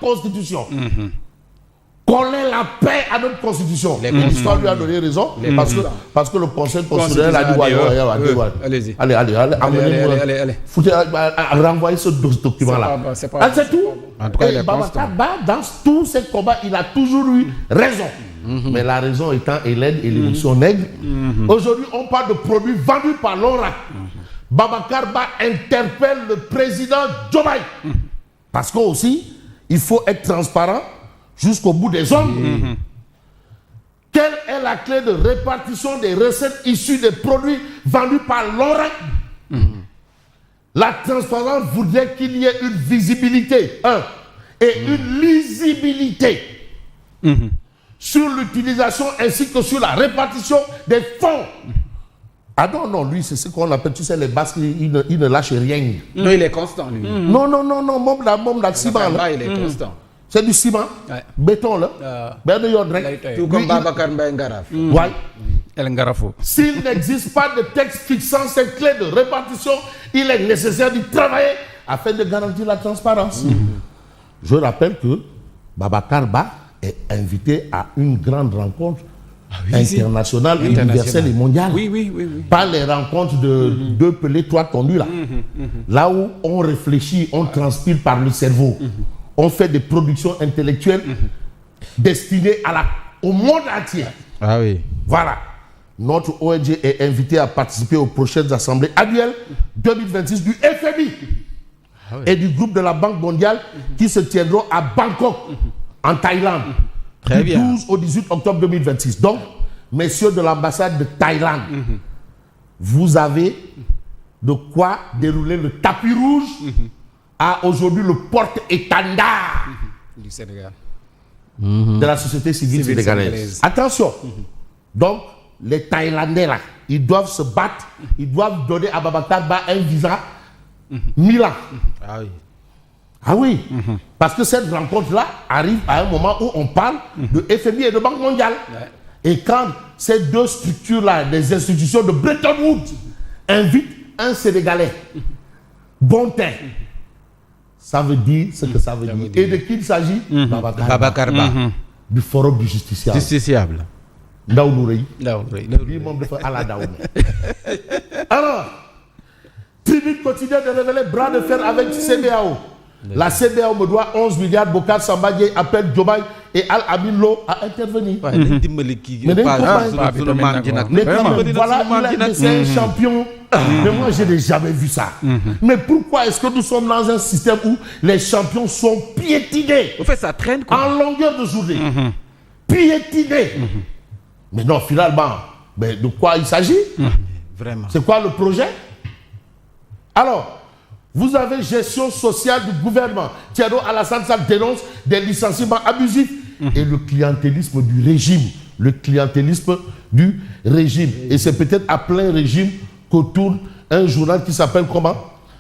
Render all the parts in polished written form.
notre constitution. Qu'on ait la paix à notre constitution. L'histoire lui a donné raison parce que le Conseil constitutionnel a dit allez-y. Allez, Allez. renvoyer ce document-là. C'est tout. En tout cas, Babacar Ba, dans tous ces combats, il a toujours eu raison. Mais la raison étant Hélène et l'émotion nègre. Aujourd'hui, on parle de produits vendus par l'ORAC. Babacar Ba interpelle le président Joe Biden. Parce que aussi, il faut être transparent jusqu'au bout des ongles. Quelle est la clé de répartition des recettes issues des produits vendus par l'ORAC? La transparence voudrait qu'il y ait une visibilité, et une lisibilité sur l'utilisation ainsi que sur la répartition des fonds. Ah non, lui, c'est ce qu'on appelle, tu sais, les Basques, il ne lâche rien. Non, il est constant, lui. Non, Mom ciment, là. Il est constant. C'est du ciment, béton, là. Tout comme Babacar Mbaye Ngaraf. El Ngarafo. S'il n'existe pas de texte fixant cette clé de répartition, il est nécessaire d'y travailler afin de garantir la transparence. Je rappelle que Babacar Ba est invité à une grande rencontre internationale, universelle et mondiale. Oui. Pas les rencontres de deux pelés, trois tondus là. Là où on réfléchit, on transpire par le cerveau. On fait des productions intellectuelles destinées au monde entier. Ah oui. Voilà. Notre ONG est invité à participer aux prochaines assemblées annuelles 2026 du FMI et du groupe de la Banque mondiale qui se tiendront à Bangkok, en Thaïlande, Très du bien. 12 au 18 octobre 2026. Donc, messieurs de l'ambassade de Thaïlande, vous avez de quoi dérouler le tapis rouge à aujourd'hui le porte-étendard Du Sénégal. de la société civile sénégalaise. Attention. Donc, les Thaïlandais là, ils doivent se battre, ils doivent donner à Babacar Ba un visa Milan. Ah oui. Ah oui, parce que cette rencontre-là arrive à un moment où on parle de FMI et de Banque mondiale. Et quand ces deux structures-là, des institutions de Bretton Woods, invitent un Sénégalais, bon teint, ça veut dire ce que ça veut dire. Et de qui il s'agit? Babacar Ba. Du Forum du Justiciable. Justiciable. Ndaw lu rëy. Lui, moom dafa ala daw alors Tribune quotidien de révéler bras de fer avec CBAO. La CBAO me doit 11 milliards. Bokar Samba Dièye appelle Diomaye et Al Amin Lo à intervenir. Mais Voilà, c'est un champion. Mais moi, je n'ai jamais vu ça. Mais pourquoi est-ce que nous sommes dans un système où les champions sont piétinés En fait, ça traîne quoi. en longueur de journée? Piétinés. Mais non, finalement, mais de quoi il s'agit? Vraiment. C'est quoi le projet? Alors, vous avez gestion sociale du gouvernement. Thierno Alassane Sall dénonce des licenciements abusifs et le clientélisme du régime. Le clientélisme du régime. Et c'est peut-être à plein régime que tourne un journal qui s'appelle comment?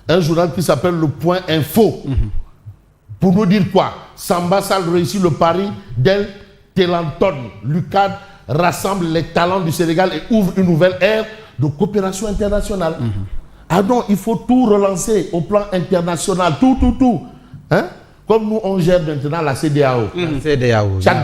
Un journal qui s'appelle Le Point Info. Pour nous dire quoi? Samba Sall réussit le pari d'El Telanton. Lucad rassemble les talents du Sénégal et ouvre une nouvelle ère de coopération internationale. Ah non, il faut tout relancer au plan international, tout. Hein? Comme nous, on gère maintenant la CEDEAO. CEDEAO. Tchad.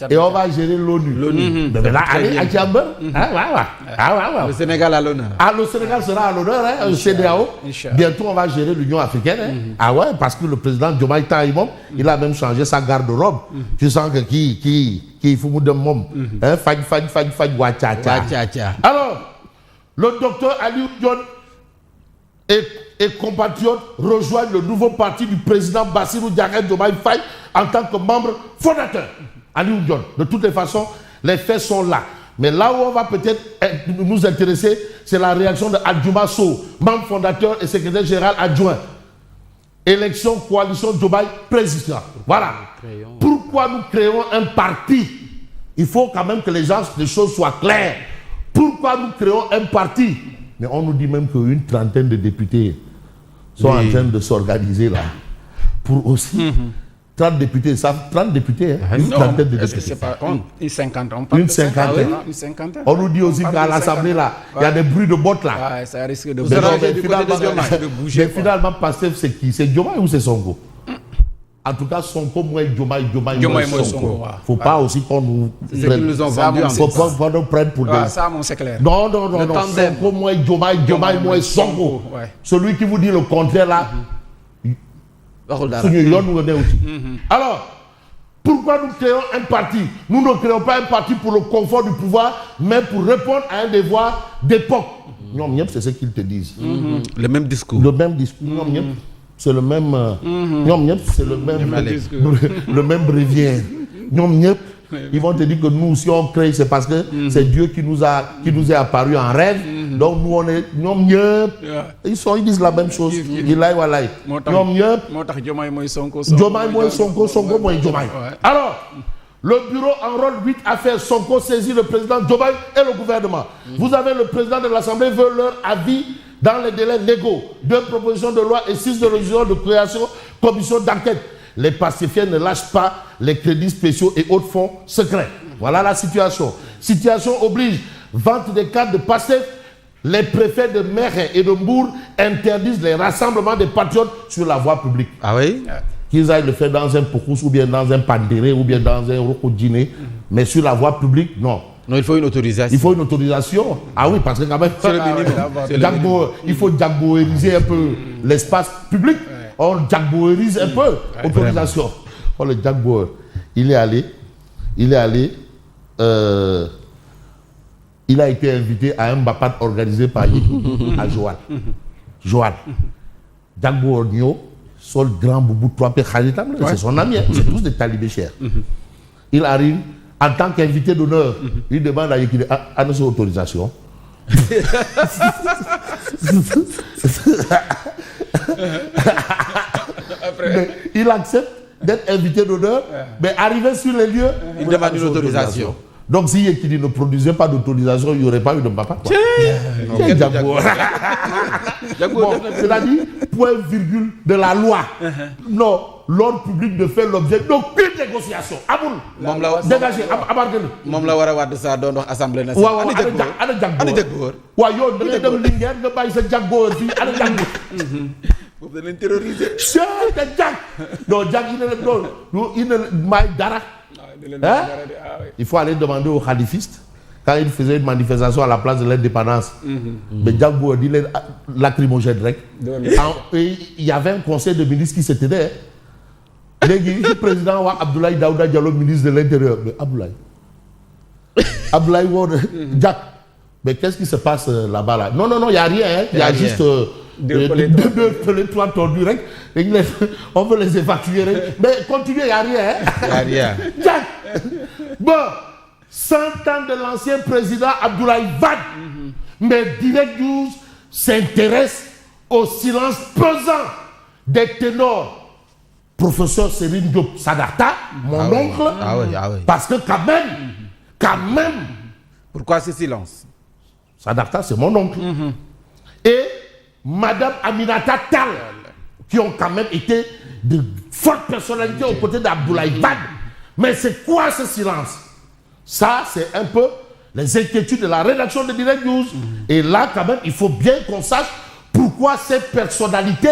Et on va gérer l'ONU. Mais là, allez, à Tchamba. Le Sénégal à l'honneur. Ah, le Sénégal sera à l'honneur, hein, le CEDEAO. Bientôt, on va gérer l'Union africaine. Hein. Ah ouais, parce que le président Diomaye Taïmom, il a même changé sa garde-robe. Tu sens que qui faut me demander, hein, fag, wachacha. Alors, le docteur Aliou Dione et compatriotes rejoignent le nouveau parti du président Bassirou Diomaye Faye en tant que membre fondateur. Aliou Dione. De toutes les façons, les faits sont là. Mais là où on va peut-être nous intéresser, c'est la réaction de Adjouma Sow, membre fondateur et secrétaire général adjoint. Élection, coalition Diomaye président. Voilà. Pourquoi nous créons un parti? Il faut quand même que les choses soient claires. Pourquoi nous créons un parti? Mais on nous dit même qu'une trentaine de députés sont en train de s'organiser là. Pour aussi 30 députés, ça 30 députés, hein? Une trentaine de Est-ce que députés. c'est pas une cinquantaine? Une cinquantaine. Une cinquantaine. On nous dit aussi qu'à l'Assemblée là, il y a des bruits de bottes là. Ouais, ça risque de Mais non, mais bouger. finalement, Pastef, c'est qui? C'est Diomaye ou c'est Sonko? En tout cas, Sonko moins Diomaye moins Sonko. Faut pas aussi qu'on nous C'est ce qu'ils nous ont vendu. faut pas qu'on nous prenne pour des... Ça, c'est clair. Non. tandem. Sonko moins Diomaye moins Sonko. Ouais. Celui qui vous dit le contraire là, suñu yoon nga ne aussi. Alors, pourquoi nous créons un parti? Nous ne créons pas un parti pour le confort du pouvoir, mais pour répondre à un devoir d'époque. Ñoom ñëpp, c'est ce qu'ils te disent. Le même discours. Le même discours. Ñoom ñëpp, c'est le même. Ñoom ñëpp, c'est le même bréviaire. Ñoom ñëpp, ils vont te dire que nous, si on crée, c'est parce que c'est Dieu qui nous est apparu en rêve. Donc nous, on est. Ñoom ñëpp, ils disent la même chose. Bilaay walaay. Ñoom ñëpp. moo tax Diomaye mooy Sonko. Diomaye mooy Sonko, Sonko mooy Diomaye. Alors, le bureau enrôle 8 affaires. Sonko saisit le président Diomaye et le gouvernement. Vous avez le président de l'Assemblée veut leur avis dans les délais légaux. 2 propositions de loi et 6 de résolution de création, commission d'enquête. Les pacifiens ne lâchent pas les crédits spéciaux et autres fonds secrets. Voilà la situation. Situation oblige. Vente des cartes de Pastef. Les préfets de Mekhe et de Mbour interdisent les rassemblements des patriotes sur la voie publique. Ah oui? Qu'ils aillent le faire dans un Pokous ou bien dans un Pandéré ou bien dans un Rokodjiné, mais sur la voie publique, non. Non, il faut une autorisation. Il faut une autorisation. Ah oui, parce que quand même, C'est le minimum. il faut jagboériser un peu l'espace public. On jagboérise un peu. Autorisation. Oh, le jagboer, il a été invité à un Mbapat organisé par Yékou à Joal. Jagboer Nyo, Sol Grand Boubou, trois Khalitam, c'est son ami, c'est tous des talibés chers. Il arrive en tant qu'invité d'honneur. Il demande à Yékou à nos autorisations. Mais il accepte d'être invité d'honneur, mais arrivé sur les lieux, il demande une autorisation. Donc si Yekini ne produisait pas d'autorisation, il n'y aurait pas eu de Mbapat. C'est-à-dire, point virgule de la loi. Non, l'ordre public ne fait l'objet d'aucune négociation. Aboul, dégagez, abandonnez. Moom la war a waat saa doon wax assemblée nationale. Ana Jagboor. Waaw yow da ngay dem Linguère nga bàyyi sa Jagboor fii ana Jagboor. Boobu da leen terroriser. Te Jag. Non, Jag il ne may dara. Hein? Il faut aller demander aux khalifistes quand ils faisaient une manifestation à la place de l'indépendance. Mais Jagboor dit les lacrymogènes direct. Il y avait un conseil de ministres qui s'était le président Abdoulaye Daouda Diallo, ministre de l'Intérieur. Mais Abdoulaye Wade, Jack, mais qu'est-ce qui se passe là-bas là? Non, il n'y a rien. Il y a juste deux toits tordus. On veut les évacuer. Mais continuez, il n'y a rien. Il n'y a rien. Jack, bon, 100 ans de l'ancien président Abdoulaye Wade, mais Direct News s'intéresse au silence pesant des ténors. Professeur Serigne Diop Sadarta, mon oncle, parce que quand même. Pourquoi ce silence? Sadarta, c'est mon oncle. Et Madame Aminata Tal, qui ont quand même été de fortes personnalités aux côtés d'Abdoulaye Wade. Mais c'est quoi ce silence? Ça, c'est un peu les inquiétudes de la rédaction de Direct News. Et là, quand même, il faut bien qu'on sache pourquoi ces personnalités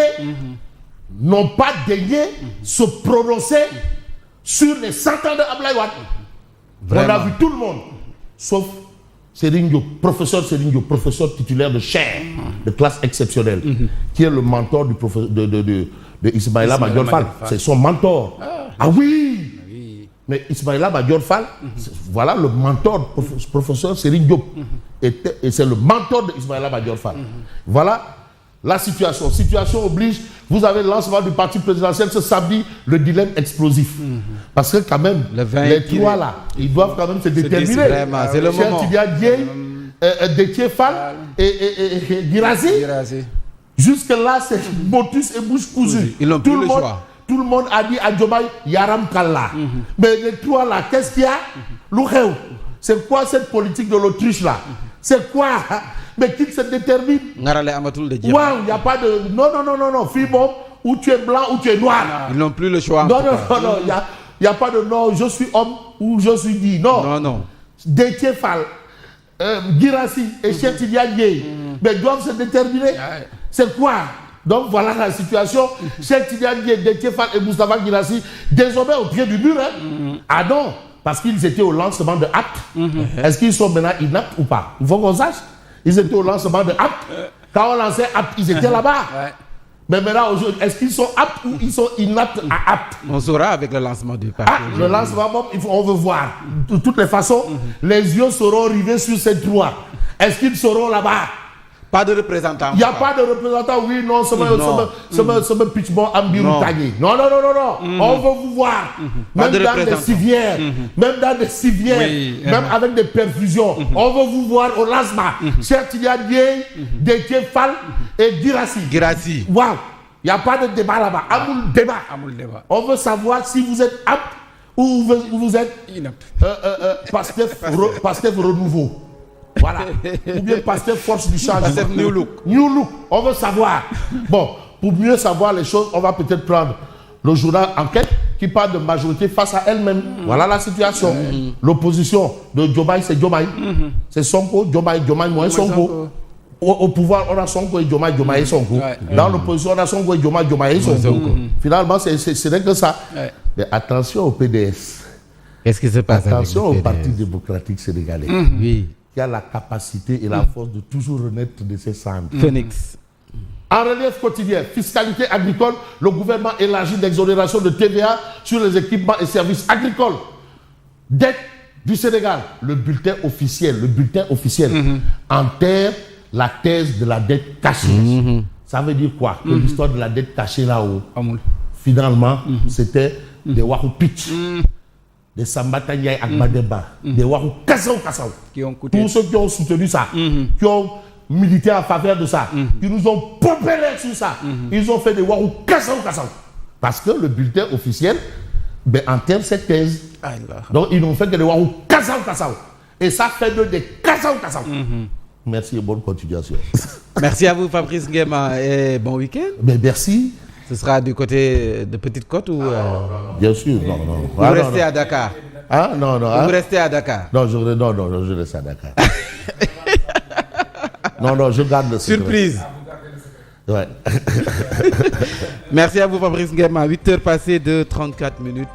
n'ont pas daigné se prononcer sur les 100 ans de Abdoulaye Wade. On a vu tout le monde, sauf Serigne Diop, professeur Serigne Diop, professeur titulaire de chaire, de classe exceptionnelle, qui est le mentor du de Ismaïla Madior Fall. C'est son mentor. Ah oui. Mais Ismaïla Madior Fall, voilà le mentor, professeur Serigne Diop. Et c'est le mentor de Ismaïla Madior Fall. Voilà. La situation oblige, vous avez le lancement du parti présidentiel ce samedi, le dilemme explosif. Parce que quand même, les trois là, ils doivent quand même se déterminer. C'est le moment. Déthié Fall et Guirassy. Jusque-là, c'est motus et bouche cousue. Ils n'ont plus le choix. Tout le monde a dit à Diomaye, Yaram Kalla. Mais les trois là, qu'est-ce qu'il y a? L'Oukheu. C'est quoi cette politique de l'autruche là? C'est quoi? Mais qu'il se détermine. Waouh, il n'y a pas de... Non. Fille-bombe, ou tu es blanc ou tu es noir. Ils n'ont plus le choix. Non, il n'y a pas de non, je suis homme ou je suis dit. Non. Déthié Fall, Guirassy et Cheikh Tidiane Dièye, mais doivent se déterminer. C'est quoi? Donc voilà la situation. Cheikh Tidiane Dièye, Déthié Fall et Moustapha Guirassy, désormais au pied du mur. Ah non, parce qu'ils étaient au lancement de actes. Est-ce qu'ils sont maintenant inaptes ou pas? Il faut qu'on sache. Ils étaient au lancement de actes. Quand on lançait actes, ils étaient là-bas. Mais maintenant, aujourd'hui, est-ce qu'ils sont aptes ou ils sont inaptes à aptes? On saura avec le lancement du parti. Le lancement, on veut voir. De toutes les façons, les yeux seront rivés sur ces trois. Est-ce qu'ils seront là-bas? Pas de représentant. Il n'y a pas de représentant, oui, non, c'est un pitchball ambiru tagné. Non. On veut vous voir. Même dans des civières, même avec des perfusions. On veut vous voir au lancement. Cheikh Tidiane Dièye, Déthié Fall et Guirassy. Waouh, il n'y a pas de débat là-bas. Amoul débat. On veut savoir si vous êtes apte ou vous êtes inapte. Pastef renouveau. Voilà. Ou bien Pastef force du changement. Pastef new look. On veut savoir. Bon, pour mieux savoir les choses, on va peut-être prendre le journal Enquête qui parle de majorité face à elle-même. Voilà la situation. L'opposition de Diomaye, c'est Diomaye. C'est Sonko, Diomaye, moins Sonko. Au pouvoir, on a Sonko et Diomaye et Sonko. Dans l'opposition, on a Sonko et Diomaye et Sonko. Finalement, ce n'est que ça. Mais attention au PDS. Qu'est-ce qui se passe? Attention au Parti démocratique sénégalais. Oui. Qui a la capacité et la force de toujours renaître de ses cendres. Phoenix. En relief quotidien, fiscalité agricole, le gouvernement élargit l'exonération de TVA sur les équipements et services agricoles. Dette du Sénégal, le bulletin officiel enterre la thèse de la dette cachée. Ça veut dire quoi? Que l'histoire de la dette cachée là-haut, finalement, c'était des Wahou Pitch. Des Sambata Ndiaye Akbadeba, des Warou Kassao, tous ceux qui ont soutenu ça, qui ont milité en faveur de ça, qui nous ont pompé sur ça, ils ont fait des Warou Kassao. Parce que le bulletin officiel enterre cette thèse. Donc ils n'ont fait que des Warou Kassao. Et ça fait d'eux des Kassao. Merci et bonne continuation. Merci à vous Fabrice Nguema et bon week-end. Merci. Ce sera du côté de Petite-Côte ou... Bien sûr, non. Vous restez à Dakar? Non. Vous restez à Dakar? Non, je reste à Dakar. non, je garde le secret. Surprise. Ouais. Merci à vous Fabrice Nguema. 8h passées de 34 minutes.